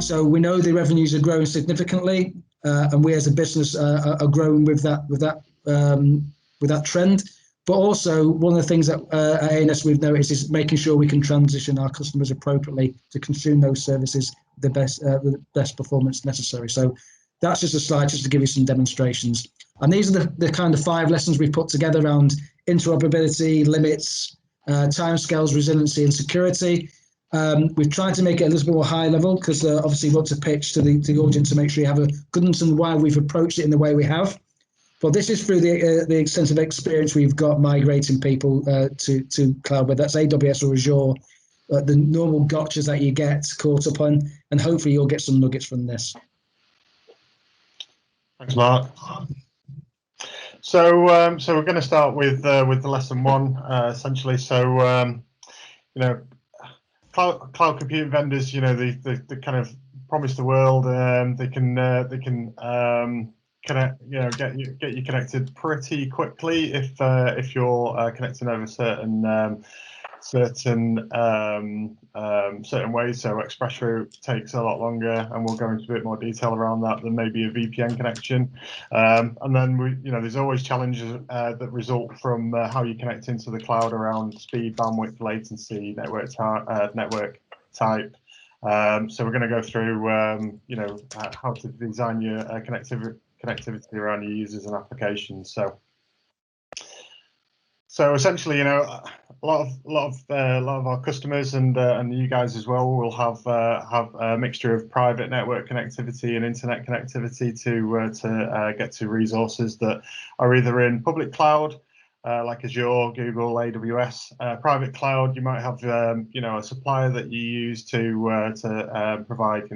So we know the revenues are growing significantly, and we as a business are growing with that trend. But also, one of the things that at ANS we've noticed is making sure we can transition our customers appropriately to consume those services with the best performance necessary. So that's just a slide just to give you some demonstrations. And these are the kind of 5 lessons we've put together around interoperability, limits, timescales, resiliency, and security. We've tried to make it a little bit more high level because obviously we want to pitch to the audience to make sure you have a good understanding why we've approached it in the way we have. But this is through the extensive experience we've got migrating people to cloud, whether that's AWS or Azure, the normal gotchas that you get caught up on, and hopefully you'll get some nuggets from this. Thanks, Mark. So we're going to start with the lesson 1 essentially. So you know, cloud computing vendors, you know, they kind of promise the world. They can connect, you know, get you connected pretty quickly if you're connecting over certain ways. So ExpressRoute takes a lot longer, and we'll go into a bit more detail around that than maybe a VPN connection. And then there's always challenges that result from how you connect into the cloud around speed, bandwidth, latency, network type. So we're going to go through how to design your connectivity around your users and applications. So essentially, you know, a lot of our customers and you guys as well will have a mixture of private network connectivity and internet connectivity to get to resources that are either in public cloud, like Azure, Google, AWS. Private cloud, you might have a supplier that you use to provide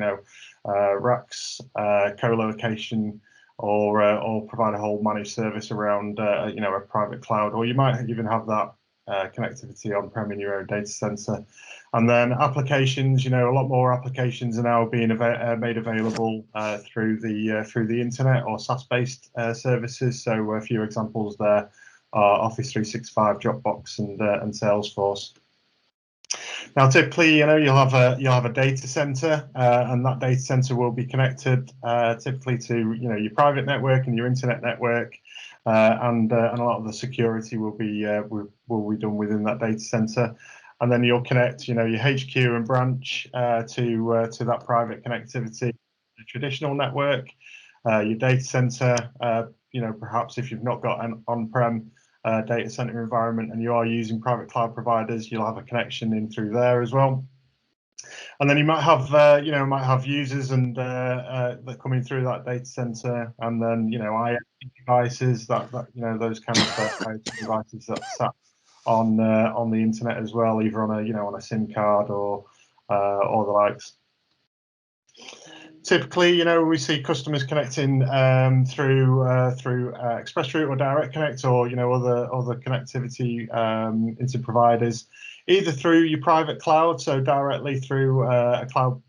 racks, co-location, or provide a whole managed service around a private cloud, or you might even have that connectivity on-prem in your own data center. And then applications, a lot more applications are now being made available through the internet or SaaS-based services. So a few examples there are Office 365, Dropbox, and Salesforce. Now, typically, you'll have a data center, and that data center will be connected typically to your private network and your internet network, and a lot of the security will be done within that data center. And then you'll connect, your HQ and branch to that private connectivity, the traditional network, your data center. Perhaps if you've not got an on-prem data center environment and you are using private cloud providers, you'll have a connection in through there as well. And then you might have users and that coming through that data center, and then IoT devices that those kind of IoT devices that sat on the internet as well, either on a SIM card or the likes. Typically, we see customers connecting through ExpressRoute or Direct Connect, or other connectivity into providers, either through your private cloud, so directly through a cloud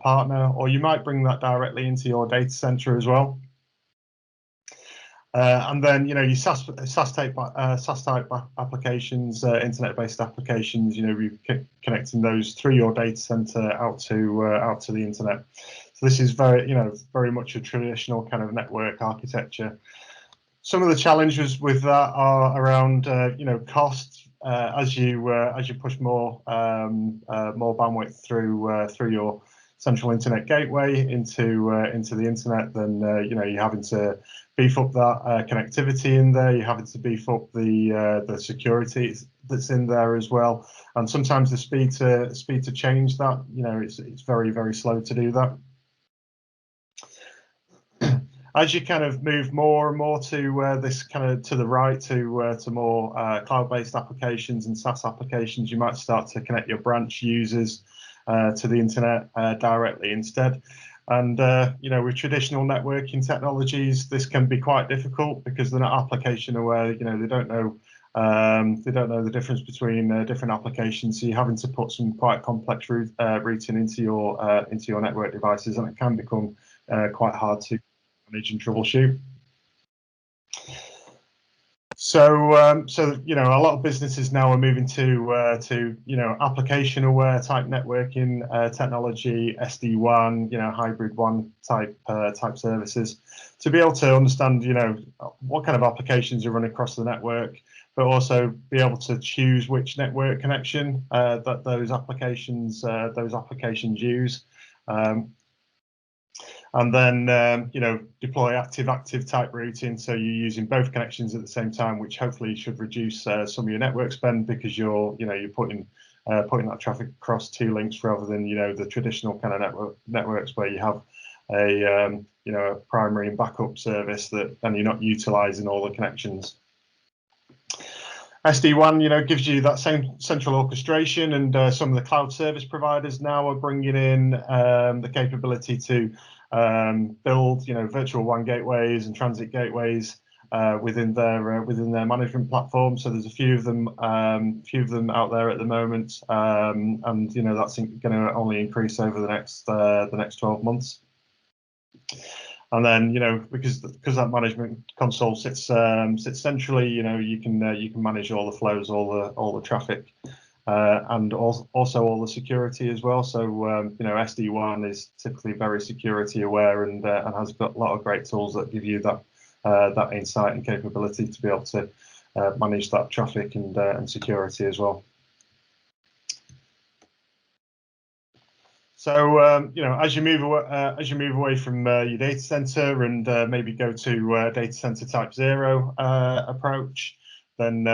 partner, or you might bring that directly into your data center as well. And then your SaaS type applications, internet-based applications, you're connecting those through your data center out to the internet. So this is very much a traditional kind of network architecture. Some of the challenges with that are around cost. As you push more bandwidth through your central internet gateway into the internet, then you're having to beef up that connectivity in there. You're having to beef up the security that's in there as well, and sometimes the speed to change that, it's very, very slow to do that. As you kind of move more and more to this kind of to the right to more cloud-based applications and SaaS applications, you might start to connect your branch users to the internet directly instead. And with traditional networking technologies, this can be quite difficult because they're not application aware. They don't know the difference between different applications. So you're having to put some quite complex routing into your network devices, and it can become quite hard to manage and troubleshoot. So you know, a lot of businesses now are moving to you know, application aware type networking technology, SD-WAN, you know, hybrid WAN type services, to be able to understand, you know, what kind of applications are running across the network, but also be able to choose which network connection that those applications use. And then you know, deploy active type routing, so you're using both connections at the same time, which hopefully should reduce some of your network spend, because you're putting that traffic across two links rather than, you know, the traditional kind of networks where you have a you know, a primary and backup service that then you're not utilizing all the connections. SD-WAN, you know, gives you that same central orchestration, and some of the cloud service providers now are bringing in the capability to build, you know, virtual WAN gateways and transit gateways within their management platform. So there's a few of them out there at the moment, and you know, that's going to only increase over the next 12 months. And then, you know, because that management console sits centrally, you know, you can manage all the flows, all the traffic, and also all the security as well. So you know, SD-WAN is typically very security aware, and has got a lot of great tools that give you that insight and capability to be able to manage that traffic and security as well. So you know, as you move away from your data center and maybe go to data center type 0 approach, then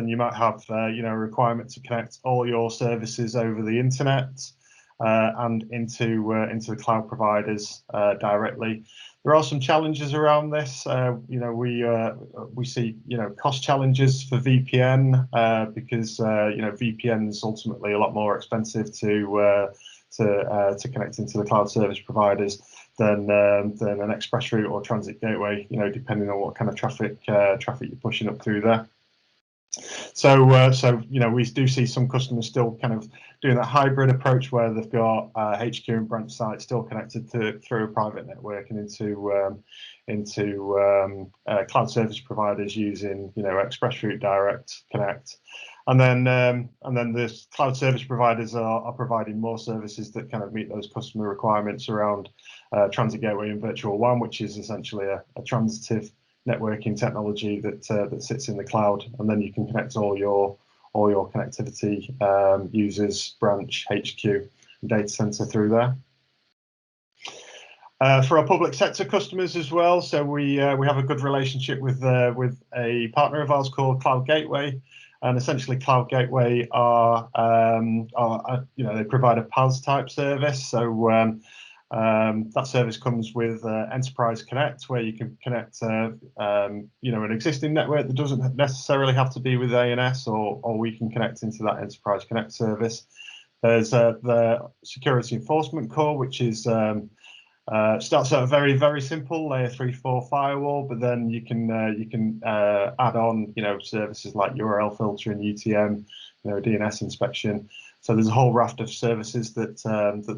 you might have you know, a requirement to connect all your services over the internet and into the cloud providers directly. There are some challenges around this. You know, we see, you know, cost challenges for VPN because you know, VPN is ultimately a lot more expensive to connect into the cloud service providers than an express route or transit gateway, you know, depending on what kind of traffic you're pushing up through there. So you know, we do see some customers still kind of doing that hybrid approach where they've got HQ and branch sites still connected through a private network and into cloud service providers using, you know, express route direct connect. And then the cloud service providers are providing more services that kind of meet those customer requirements around transit gateway and virtual WAN, which is essentially a transitive networking technology that sits in the cloud, and then you can connect all your connectivity users, branch, HQ, and data center through there. For our public sector customers as well, so we have a good relationship with a partner of ours called Cloud Gateway. And essentially, Cloud Gateway are you know, they provide a PaaS type service. So that service comes with Enterprise Connect, where you can connect you know, an existing network that doesn't necessarily have to be with ANS, or we can connect into that Enterprise Connect service. There's the Security Enforcement Core, which is starts out a very simple layer 3-4 firewall, but then you can add on, you know, services like URL filtering, UTM, you know, DNS inspection. So there's a whole raft of services that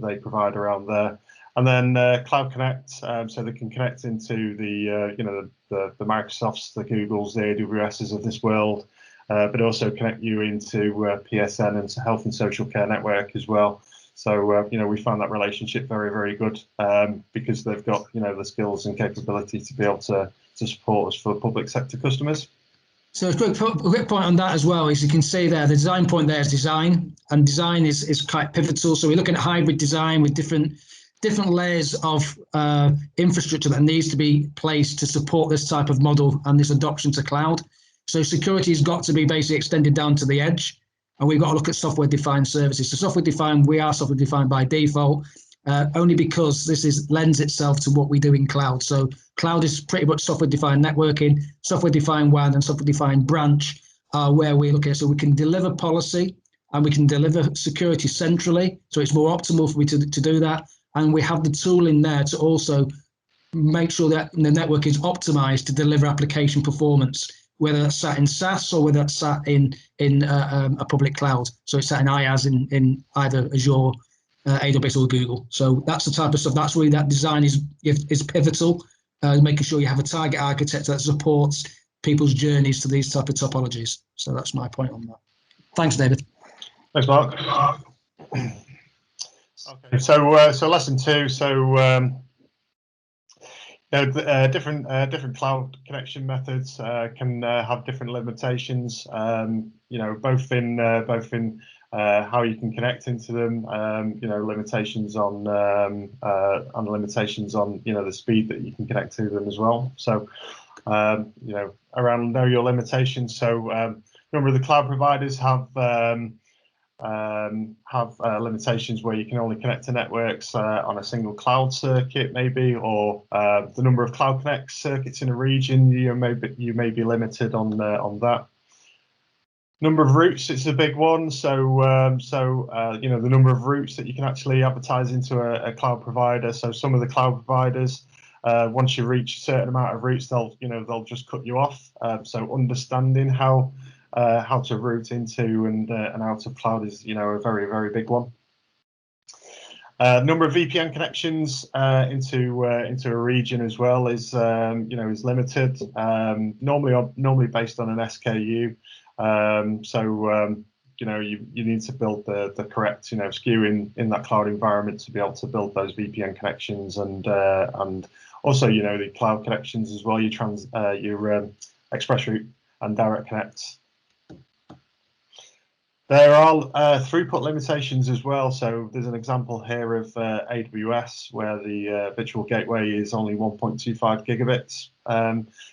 they provide around there. And then Cloud Connect, so they can connect into the you know, the Microsofts, the Googles, the AWSs of this world, but also connect you into PSN and Health and Social Care Network as well. So you know, we found that relationship very good because they've got, you know, the skills and capability to be able to support us for public sector customers. So a quick point on that as well is, you can see there the design point there is design, and design is quite pivotal. So we're looking at hybrid design with different layers of infrastructure that needs to be placed to support this type of model and this adoption to cloud. So security has got to be basically extended down to the edge. And we've got to look at software-defined services. So software-defined, we are software-defined by default, only because this lends itself to what we do in cloud. So cloud is pretty much software-defined networking, software-defined WAN, and software-defined branch are where we look at. So we can deliver policy and we can deliver security centrally. So it's more optimal for me to do that. And we have the tool in there to also make sure that the network is optimized to deliver application performance, whether that's sat in SaaS or whether that's sat in a public cloud. So it's sat in IaaS in either Azure, AWS or Google. So that's the type of stuff. That's really, that design is pivotal, making sure you have a target architecture that supports people's journeys to these type of topologies. So that's my point on that. Thanks, David. Thanks, Mark. Okay, so lesson 2. So different cloud connection methods can have different limitations. Both in how you can connect into them. Limitations on limitations on the speed that you can connect to them as well. So around know your limitations. So a number of the cloud providers have limitations where you can only connect to networks on a single cloud circuit, maybe, or the number of Cloud Connect circuits in a region. You may be limited on that. Number of routes, it's a big one. So the number of routes that you can actually advertise into a cloud provider. So some of the cloud providers, once you reach a certain amount of routes, they'll just cut you off. So understanding how to route into and out of cloud is a very, very big one. Number of VPN connections into a region as well is limited. Normally based on an SKU. You need to build the correct SKU in that cloud environment to be able to build those VPN connections, and also the cloud connections as well. Your express route and direct connects. There are throughput limitations as well. So there's an example here of AWS where the virtual gateway is only 1.25 gigabits.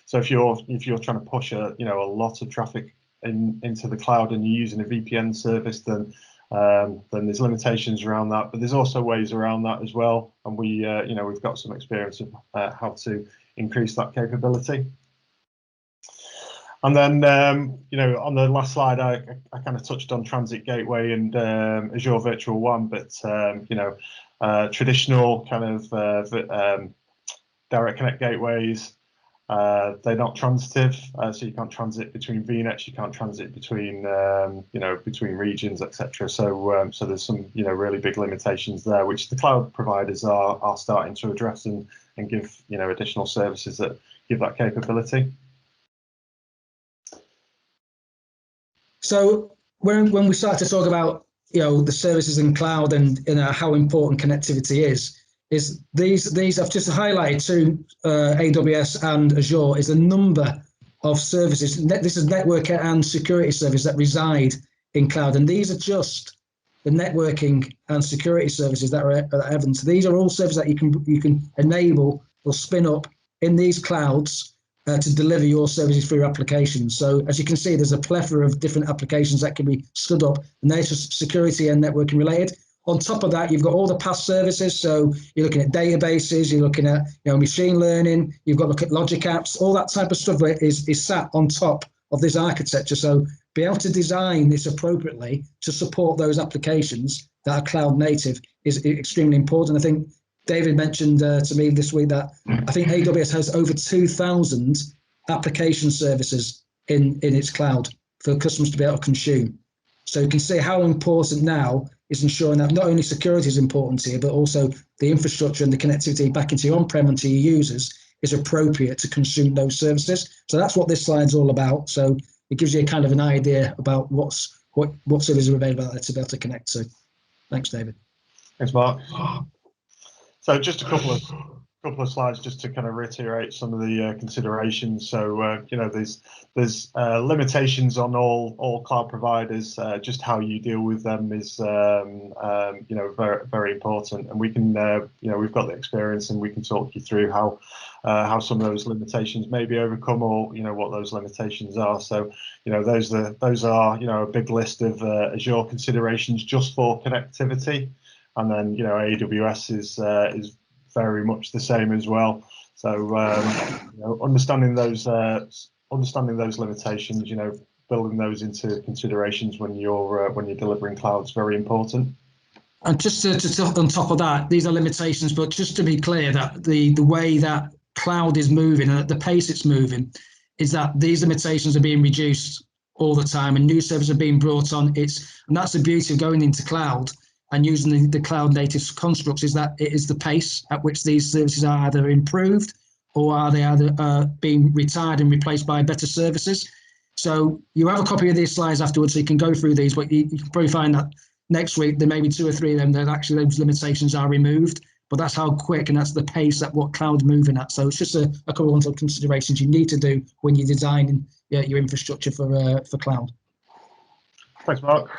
So if you're trying to push a lot of traffic into the cloud and you're using a VPN service, then there's limitations around that. But there's also ways around that as well. And we've got some experience of how to increase that capability. And then, on the last slide, I kind of touched on Transit Gateway and Azure Virtual WAN, but traditional kind of direct connect gateways, they're not transitive, so you can't transit between VNets, you can't transit between between regions, etc. So there's some really big limitations there, which the cloud providers are starting to address and give additional services that give that capability. So when we start to talk about the services in cloud and how important connectivity is these I've just highlighted to AWS and Azure is the number of services. This is network and security services that reside in cloud, and these are just the networking and security services that are evident. So these are all services that you can enable or spin up in these clouds to deliver your services through your applications. So as you can see, there's a plethora of different applications that can be stood up, and they're just security and networking related. On top of that, you've got all the PaaS services. So you're looking at databases, you're looking at machine learning, you've got to look at logic apps, all that type of stuff is sat on top of this architecture. So be able to design this appropriately to support those applications that are cloud native is extremely important. I think David mentioned to me this week that I think AWS has over 2,000 application services in its cloud for customers to be able to consume. So you can see how important now is ensuring that not only security is important to you, but also the infrastructure and the connectivity back into your on-prem and to your users is appropriate to consume those services. So that's what this slide's all about. So it gives you a kind of an idea about what services are available there to be able to connect to. Thanks, David. Thanks, Mark. So just a couple of slides just to kind of reiterate some of the considerations. So there's limitations on all cloud providers. Just how you deal with them is very, very important. And we can we've got the experience, and we can talk you through how some of those limitations may be overcome, or what those limitations are. So those are a big list of Azure considerations just for connectivity. And then AWS is very much the same as well. So understanding those limitations, building those into considerations when you're delivering cloud is very important. And just to on top of that, these are limitations, but just to be clear that the way that cloud is moving and at the pace it's moving is that these limitations are being reduced all the time, and new services are being brought on. And that's the beauty of going into cloud and using the cloud native constructs, is that it is the pace at which these services are either improved or are they either being retired and replaced by better services? So you have a copy of these slides afterwards, so you can go through these, but you can probably find that next week there may be 2 or 3 of them that actually those limitations are removed. But that's how quick and that's the pace at what cloud's moving at. So it's just a couple of considerations you need to do when you're designing your infrastructure for cloud. Thanks, Mark.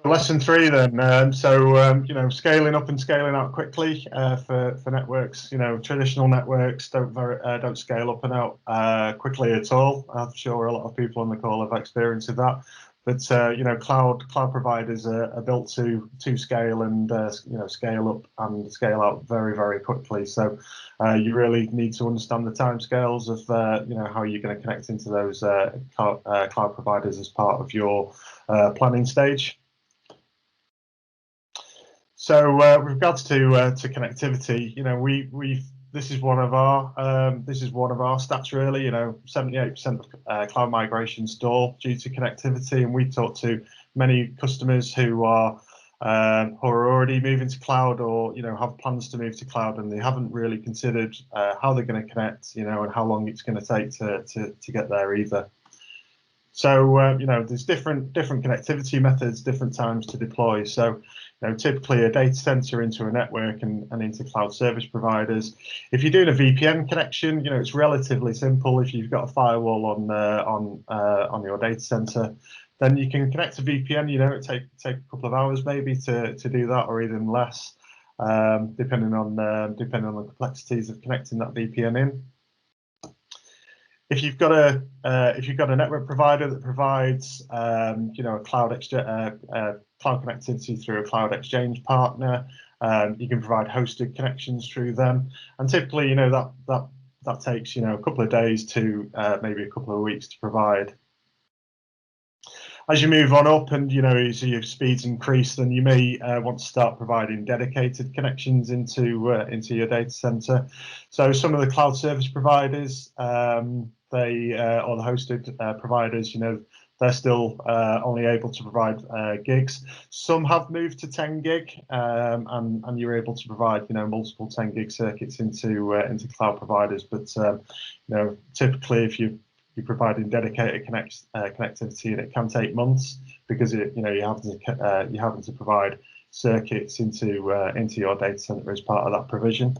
Lesson 3 then. You know, scaling up and scaling out quickly for networks. You know, traditional networks don't scale up and out quickly at all. I'm sure a lot of people on the call have experience of that. But you know, cloud providers are built to scale and you know, scale up and scale out very, very quickly. So you really need to understand the timescales of you know, how you're going to connect into those cloud providers as part of your planning stage. So with regards to connectivity, you know, this is one of our stats really. You know, 78% of cloud migration stall due to connectivity, and we talk to many customers who are already moving to cloud, or you know, have plans to move to cloud, and they haven't really considered how they're going to connect, you know, and how long it's going to take to get there either. So you know, there's different connectivity methods, different times to deploy. So you know, typically a data center into a network and into cloud service providers. If you're doing a VPN connection, you know, it's relatively simple. If you've got a firewall on your data center, then you can connect to VPN. You know, it take a couple of hours maybe to do that, or even less, depending on the complexities of connecting that VPN in. If you've got a network provider that provides you know, a cloud connectivity through a cloud exchange partner, you can provide hosted connections through them, and typically, you know, that takes, you know, a couple of days to maybe a couple of weeks to provide. As you move on up and, you know, as your speeds increase, then you may want to start providing dedicated connections into your data center. So some of the cloud service providers, or the hosted providers, you know, they're still only able to provide gigs. Some have moved to 10 gig, and you're able to provide, you know, multiple 10 gig circuits into cloud providers. But you know, typically, if you're providing dedicated connectivity, and it can take months because you know, you're having to provide circuits into your data center as part of that provision.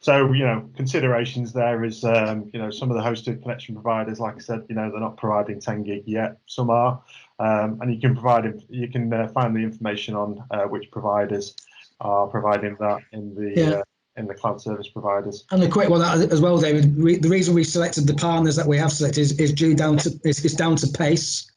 So, you know, considerations there is, you know, some of the hosted connection providers, like I said, you know, they're not providing 10 gig yet. Some are, and you can find the information on which providers are providing that in the cloud service providers. And a quick one as well, David. The reason we selected the partners that we have selected is down to pace.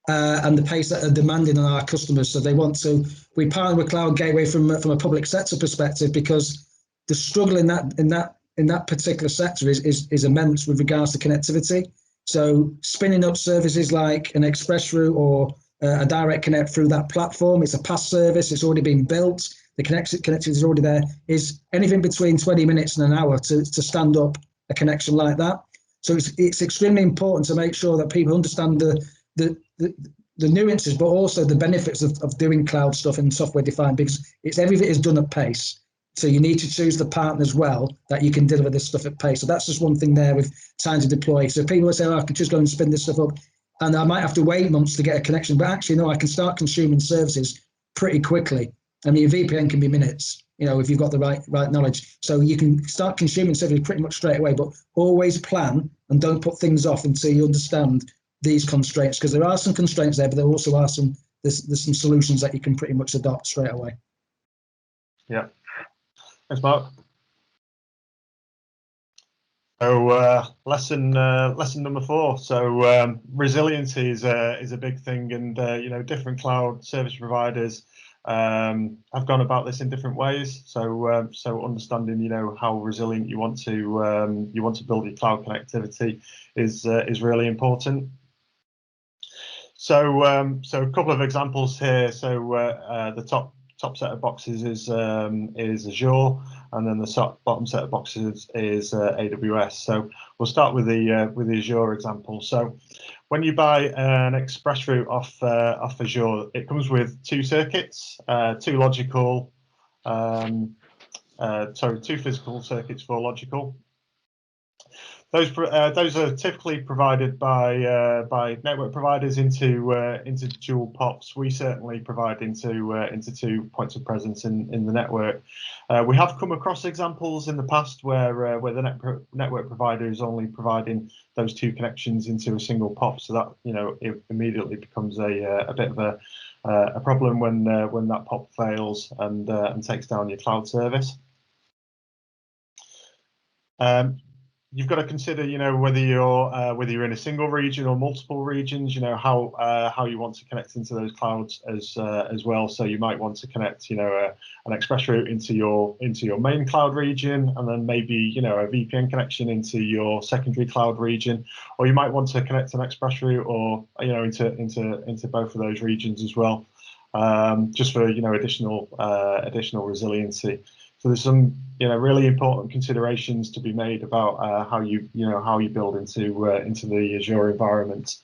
And the pace that are demanding on our customers. So they want to. We partner with Cloud Gateway from a public sector perspective, because the struggle in that particular sector is immense with regards to connectivity. So spinning up services like an express route or a direct connect through that platform, it's a PaaS service. It's already been built. The connectivity is already there. Is anything between 20 minutes and an hour to stand up a connection like that. So it's extremely important to make sure that people understand the nuances, but also the benefits of doing cloud stuff and software defined, because everything is done at pace. So you need to choose the partners well that you can deliver this stuff at pace. So that's just one thing there with time to deploy. So people will say, oh, I can just go and spin this stuff up, and I might have to wait months to get a connection. But actually, no, I can start consuming services pretty quickly. I mean, your VPN can be minutes, you know, if you've got the right knowledge. So you can start consuming services pretty much straight away, but always plan and don't put things off until you understand these constraints, because there are some constraints there, but there also are there's some solutions that you can pretty much adopt straight away. Yeah. Thanks, Mark. So lesson number 4. So resiliency is a big thing, and you know, different cloud service providers have gone about this in different ways. So so understanding, you know, how resilient you want to build your cloud connectivity is really important. So so a couple of examples here. So the top set of boxes is Azure, and then the bottom set of boxes is AWS. So we'll start with the Azure example. So when you buy an express route off Azure, it comes with 2 circuits, 2 logical two physical circuits, 4 logical. Those are typically provided by network providers into dual POPs. We certainly provide into 2 points of presence in the network. We have come across examples in the past where the network provider is only providing those 2 connections into a single POP, so that it immediately becomes a bit of a problem when that POP fails and takes down your cloud service. You've got to consider, whether you're in a single region or multiple regions, how you want to connect into those clouds as well. So you might want to connect, an express route into your main cloud region, and then maybe a VPN connection into your secondary cloud region, or you might want to connect an express route or into both of those regions as well, just for additional resiliency. So there's some really important considerations to be made about how you build into the Azure environment.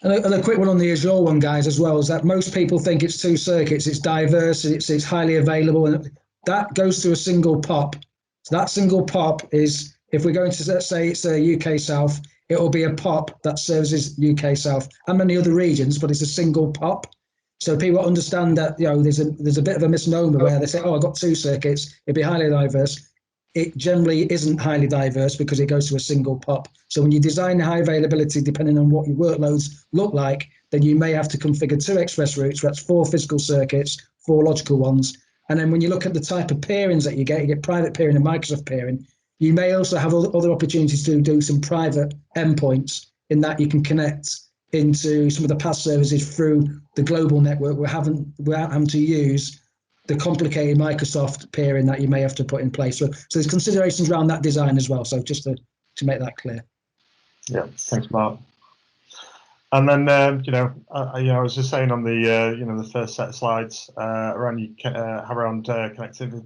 And a quick one on the Azure one, guys, as well, is that most people think it's 2 circuits, it's diverse, it's highly available, and that goes to a single POP. So that single POP is, if we're going to say it's a UK South, it will be a POP that services UK South and many other regions, but it's a single POP. So people understand that there's a bit of a misnomer where they say, oh, I've got 2 circuits, it'd be highly diverse. It generally isn't highly diverse because it goes to a single POP. So when you design high availability, depending on what your workloads look like, then you may have to configure 2 express routes, that's 4 physical circuits, 4 logical ones. And then when you look at the type of peerings that you get private peering and Microsoft peering. You may also have other opportunities to do some private endpoints, in that you can connect into some of the PaaS services through the global network without having to use the complicated Microsoft peering that you may have to put in place. So there's considerations around that design as well. So just to make that clear. Yeah, thanks, Mark. And then I was just saying on the first set of slides around connecting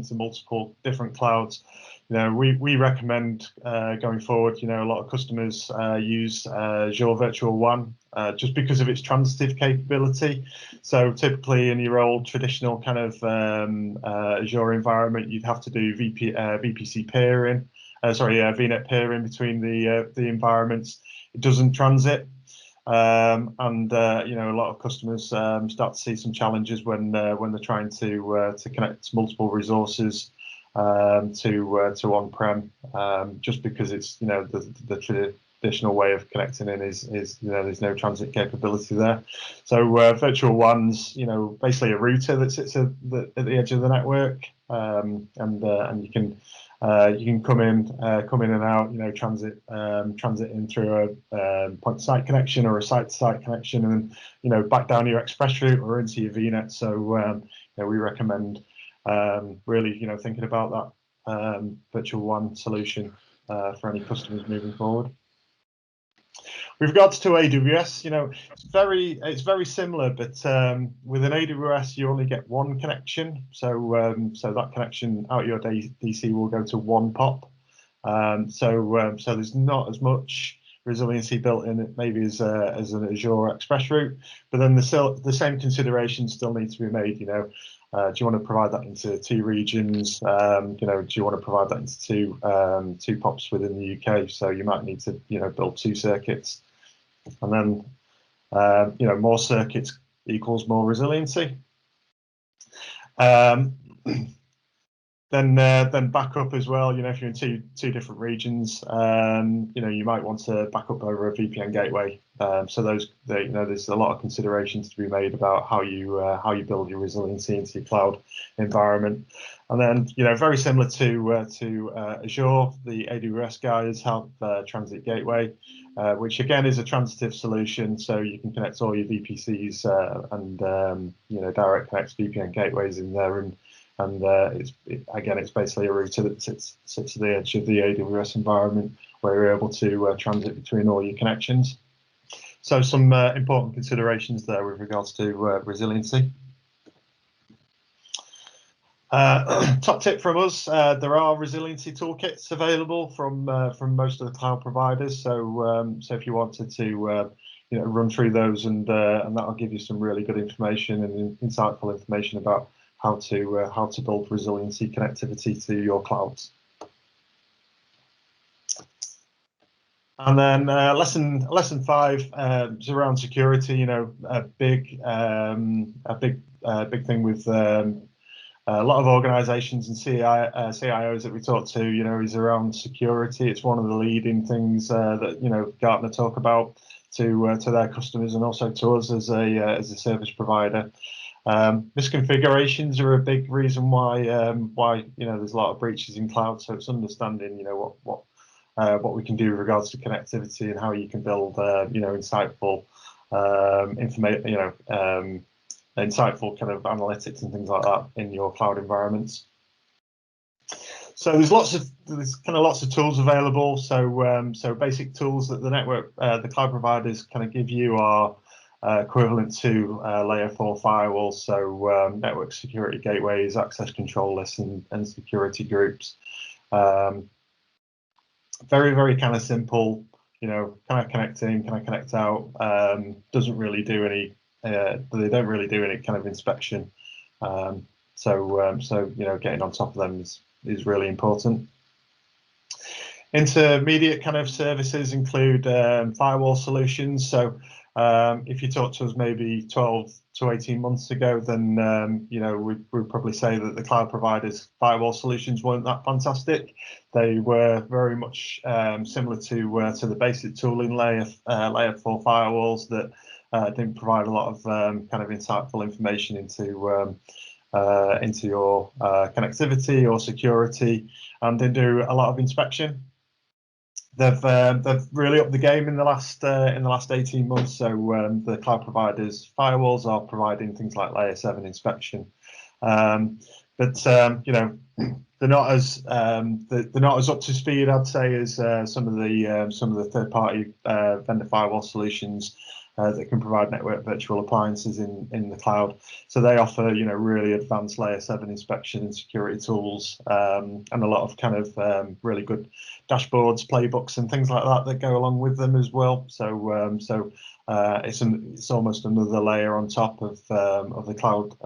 to multiple different clouds. We recommend going forward. A lot of customers use Azure Virtual WAN just because of its transitive capability. So typically in your old traditional kind of Azure environment, you'd have to do VPC peering, VNet peering between the environments. It doesn't transit. A lot of customers start to see some challenges when they're trying to connect multiple resources to on-prem, just because it's the traditional way of connecting in is there's no transit capability there. So virtual WAN's basically a router that sits at the edge of the network, and you can come in and out, transit in through a point-to-site connection or a site-to-site connection, and then back down your express route or into your VNet. So we recommend really thinking about that virtual WAN solution for any customers moving forward. With regards to AWS, it's very similar, but with an AWS you only get 1 connection, so that connection out your DC will go to 1 POP. So there's not as much resiliency built in it maybe as an Azure Express route, but then the same considerations still need to be made. Do you want to provide that into 2 regions? Do you want to provide that into 2 POPs within the UK? So you might need to build 2 circuits, and then more circuits equals more resiliency. Then backup as well. If you're in two different regions, you might want to back up over a VPN gateway. So there's a lot of considerations to be made about how you build your resiliency into your cloud environment. And then very similar to Azure, the AWS guys have Transit Gateway, which again is a transitive solution. So you can connect all your VPCs and direct connect VPN gateways in there, and it's basically a router that sits at the edge of the AWS environment where you're able to transit between all your connections. So some important considerations there with regards to resiliency. Top tip from us: there are resiliency toolkits available from most of the cloud providers. So if you wanted to run through those, and that'll give you some really good information and insightful information about how to build resiliency connectivity to your clouds. And then lesson 5 is around security. You know, a big thing with a lot of organisations and CIOs that we talk to, you know, is around security. It's one of the leading things that, you know, Gartner talk about to their customers and also to us as a service provider. Misconfigurations are a big reason why you know there's a lot of breaches in cloud. So it's understanding, you know, what we can do with regards to connectivity and how you can build you know, insightful information, you know, insightful kind of analytics and things like that in your cloud environments. So there's kind of lots of tools available. So so basic tools that the cloud providers kind of give you are equivalent to layer 4 firewalls. So network security gateways, access control lists, and security groups. Very, very kind of simple. You know, can I connect in? Can I connect out? Doesn't really do any. They don't really do any kind of inspection. So you know, getting on top of them is really important. Intermediate kind of services include firewall solutions. So if you talk to us maybe 12 to 18 months ago, then you know, we'd probably say that the cloud providers' firewall solutions weren't that fantastic. They were very much similar to the basic tooling layer 4 firewalls that didn't provide a lot of kind of insightful information into your connectivity or security, and didn't do a lot of inspection. They've really upped the game in the last 18 months. So the cloud providers' firewalls are providing things like layer 7 inspection, but you know, they're not as up to speed, I'd say, as some of the third-party vendor firewall solutions that can provide network virtual appliances in the cloud. So they offer, you know, really advanced layer 7 inspection and security tools, and a lot of kind of really good dashboards, playbooks, and things like that go along with them as well. So it's almost another layer on top of the cloud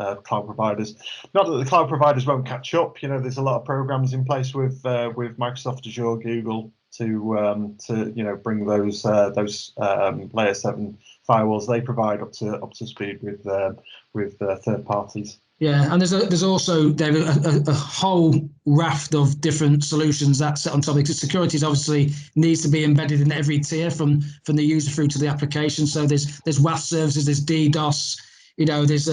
providers. Not that the cloud providers won't catch up. You know, there's a lot of programs in place with Microsoft Azure, Google to you know, bring those layer 7 firewalls they provide up to speed with third parties. Yeah, and there's also, David, a whole raft of different solutions that sit on top, because security obviously needs to be embedded in every tier from the user through to the application. So there's WAF services, there's DDoS, you know, there's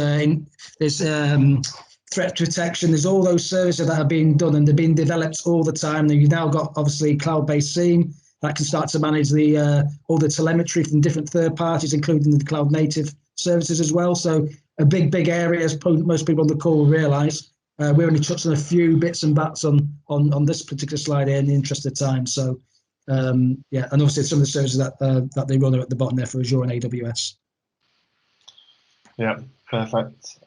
threat protection. There's all those services that are being done, and they're being developed all the time. You've now got obviously cloud-based SIEM that can start to manage all the telemetry from different third parties, including the cloud native services as well. So a big area, as most people on the call will realise. We only touched on a few bits and bats on this particular slide here in the interest of time. So yeah, and obviously some of the services that they run are at the bottom there for Azure and AWS. Yeah, perfect.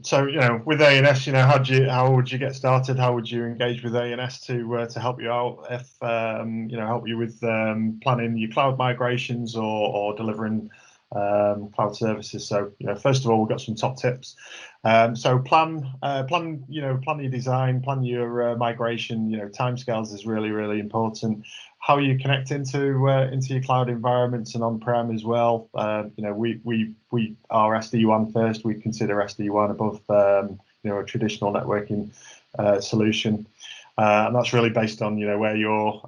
So you know, with ANS, you know, how would you get started? How would you engage with ANS to help you out? If you know, help you with planning your cloud migrations or delivering cloud services. So you know, first of all, we've got some top tips. So plan your design, plan your migration. You know, timescales is really important. How you connect into your cloud environments and on-prem as well. You know, we are SD-WAN first. We consider SD-WAN above you know, a traditional networking solution, and that's really based on, you know, where your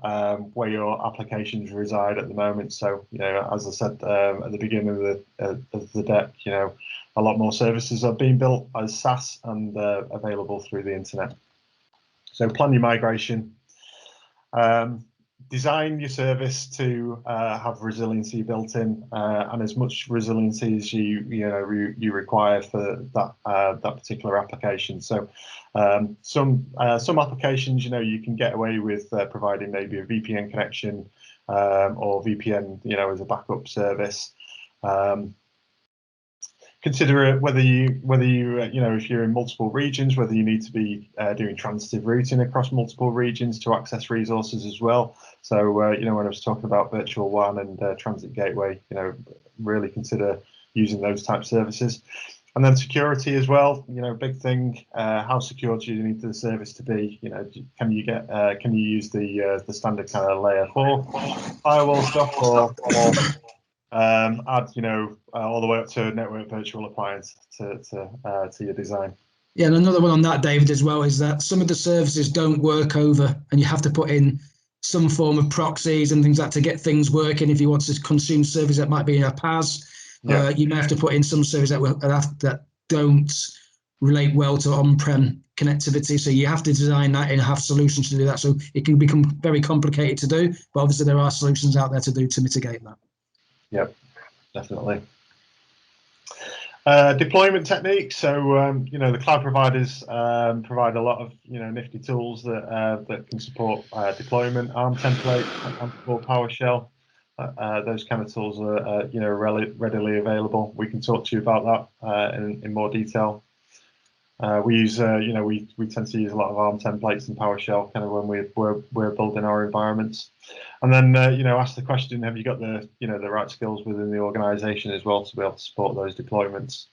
applications reside at the moment. So you know, as I said at the beginning of the deck, you know, a lot more services are being built as SaaS and available through the internet. So plan your migration. Design your service to have resiliency built in, and as much resiliency as you require for that particular application. So some applications, you know, you can get away with providing maybe a VPN connection or VPN, you know, as a backup service. Consider whether you you know, if you're in multiple regions, whether you need to be doing transitive routing across multiple regions to access resources as well. So you know, when I was talking about virtual WAN and transit gateway, you know, really consider using those type of services. And then security as well, you know, big thing. How secure do you need the service to be? You know, can you use the standard kind of layer 4 firewall stuff, or add, you know, all the way up to network virtual appliance to your design. Yeah, and another one on that, David, as well, is that some of the services don't work over, and you have to put in some form of proxies and things like that to get things working. If you want to consume service that might be in a PaaS, you may have to put in some service that don't relate well to on-prem connectivity. So you have to design that and have solutions to do that. So it can become very complicated to do, but obviously there are solutions out there to mitigate that. Yep, definitely. Deployment techniques. So you know, the cloud providers provide a lot of, you know, nifty tools that can support deployment, ARM template, Ansible, PowerShell. Those kind of tools are you know, readily available. We can talk to you about that in more detail. We use you know, we tend to use a lot of ARM templates and PowerShell kind of when we're building our environments. And then you know, ask the question: have you got the, you know, the right skills within the organisation as well to be able to support those deployments?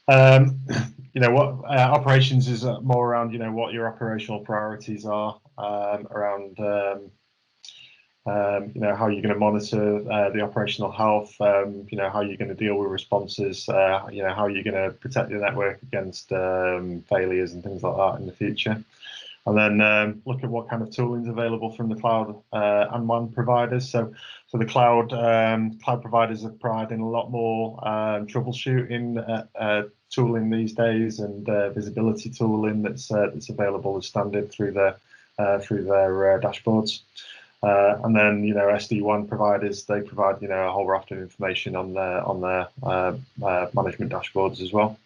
You know, what operations is more around, you know, what your operational priorities are around. You know, how you're going to monitor the operational health, you know, how you're going to deal with responses, you know, how you're going to protect your network against failures and things like that in the future. And then look at what kind of tooling is available from the cloud and WAN providers. So the cloud providers are providing a lot more troubleshooting tooling these days, and visibility tooling that's available as standard through their dashboards. And then, you know, SD-WAN providers, they provide, you know, a whole raft of information on their management dashboards as well.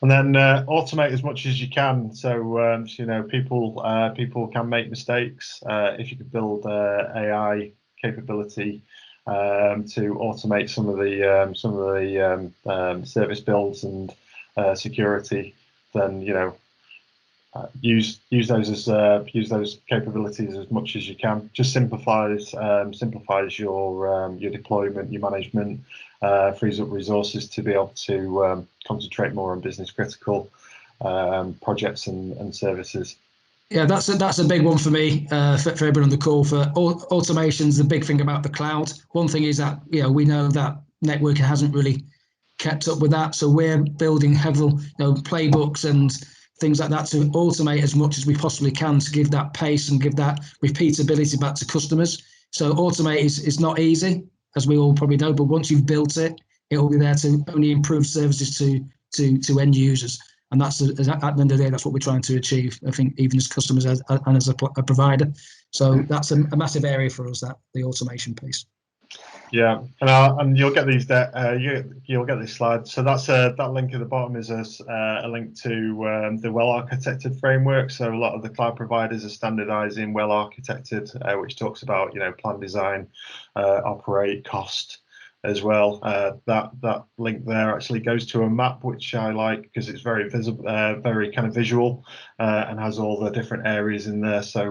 And then automate as much as you can. So, you know, people can make mistakes. If you could build AI capability to automate some of the service builds and security, then, you know, use those capabilities as much as you can. Just simplifies your deployment, your management, frees up resources to be able to concentrate more on business critical projects and services. Yeah, that's a big one for me, for everyone on the call. For automation's the big thing about the cloud. One thing is that, you know, we know that networking hasn't really kept up with that, so we're building heavy, you know, playbooks and things like that to automate as much as we possibly can to give that pace and give that repeatability back to customers. So automate is not easy, as we all probably know, but once you've built it, it will be there to only improve services to end users. And that's at the end of the day, that's what we're trying to achieve, I think, even as customers and as a provider. So that's a massive area for us, that the automation piece. Yeah, and you'll get these you'll get this slide. So that's that link at the bottom is a link to the well-architected framework. So a lot of the cloud providers are standardizing well-architected, which talks about, you know, plan, design, operate, cost as well. That link there actually goes to a map, which I like because it's very visible, very kind of visual, and has all the different areas in there. So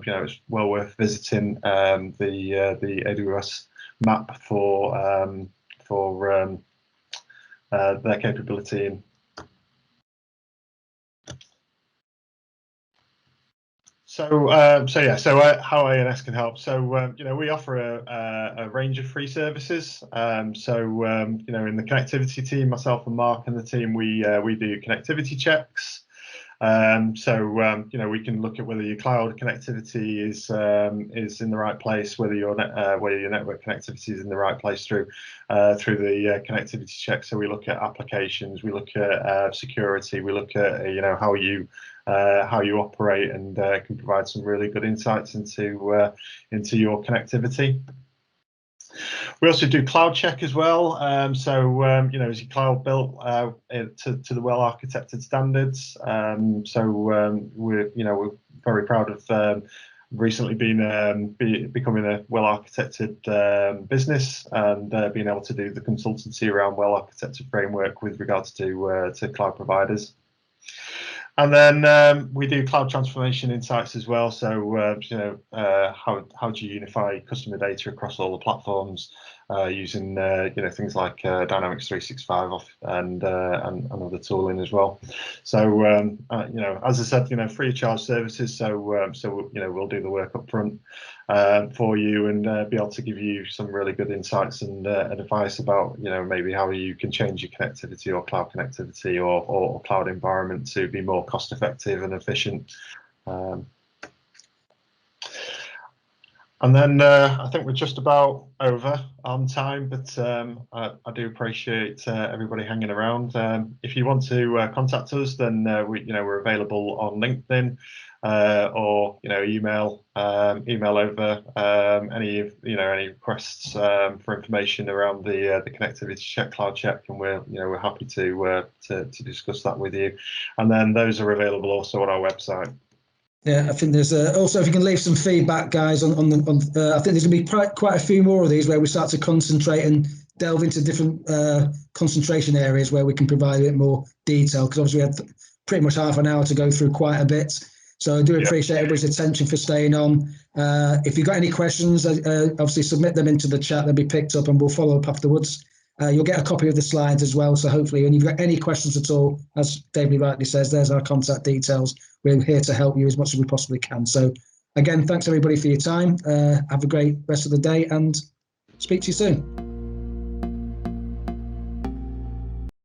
you know, it's well worth visiting the AWS map for their capability. So how ANS can help. So you know, we offer a range of free services. So you know, in the connectivity team, myself and Mark and the team, we do connectivity checks. So you know, we can look at whether your cloud connectivity is in the right place, whether your network connectivity is in the right place through the connectivity check. So we look at applications, we look at security, we look at, you know, how you operate, and can provide some really good insights into your connectivity. We also do cloud check as well. So you know, is your cloud built to the well-architected standards? So we're very proud of recently becoming a well-architected business, and being able to do the consultancy around well-architected framework with regards to cloud providers. And then we do cloud transformation insights as well. So how do you unify customer data across all the platforms using things like Dynamics 365 and other tooling as well. So as I said, free of charge services. So we'll do the work up front for you and be able to give you some really good insights and advice about maybe how you can change your connectivity or cloud connectivity or cloud environment to be more cost effective and efficient. And then I think we're just about over on time, but I do appreciate everybody hanging around. If you want to contact us, then we're available on LinkedIn or email over any requests for information around the connectivity check, cloud check, and we're happy to discuss that with you. And then those are available also on our website. Yeah, I think there's also, if you can leave some feedback, guys, on I think there's going to be quite a few more of these where we start to concentrate and delve into different concentration areas where we can provide a bit more detail, because obviously we had pretty much half an hour to go through quite a bit. So I do appreciate everybody's attention for staying on. If you've got any questions, obviously submit them into the chat. They'll be picked up and we'll follow up afterwards. You'll get a copy of the slides as well. So hopefully when you've got any questions at all, as David rightly says, there's our contact details. We're here to help you as much as we possibly can. So again, thanks everybody for your time. Have a great rest of the day and speak to you soon.